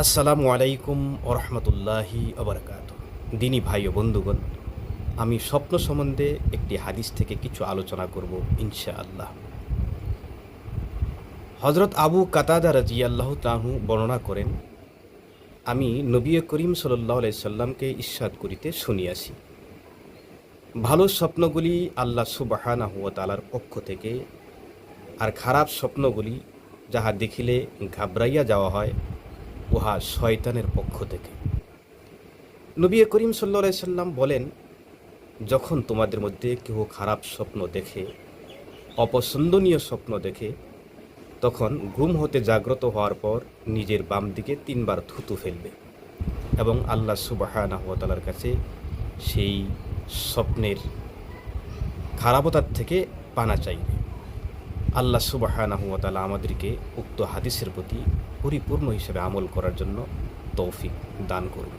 আসসালামু আলাইকুম ওরহমতুল্লাহি ওবরাকাতুহু। দিনী ভাই ও বন্ধুগণ, আমি স্বপ্ন সম্বন্ধে একটি হাদিস থেকে কিছু আলোচনা করব ইনশাআল্লাহ। হজরত আবু কাতাদা রাদিয়াল্লাহু তাআহু বর্ণনা করেন, আমি নবী করিম সাল্লাল্লাহু আলাইহি সাল্লামকে ইরশাদ করিতে শুনিয়াছি, ভালো স্বপ্নগুলি আল্লাহ সুবহানাহু ওয়া তাআলার পক্ষ থেকে, আর খারাপ স্বপ্নগুলি যাহা দেখিলে ঘাবড়াইয়া যাওয়া হয়, উহা শয়তানের পক্ষ থেকে। নবী করিম সাল্লাল্লাহু আলাইহি সাল্লাম বলেন, যখন তোমাদের মধ্যে কেউ খারাপ স্বপ্ন দেখে, অপছন্দনীয় স্বপ্ন দেখে, তখন ঘুম হতে জাগ্রত হওয়ার পর নিজের বাম দিকে ৩ বার থুতু ফেলবে এবং আল্লাহ সুবহানাহু ওয়া তাআলার কাছে সেই স্বপ্নের খারাপতার থেকে পানা চাইবে। আল্লাহ সুবহানাহু ওয়া তাআলা আমাদেরকে উক্ত হাদিসের প্রতি পরিপূর্ণ হিসেবে আমল করার জন্য তৌফিক দান করুন।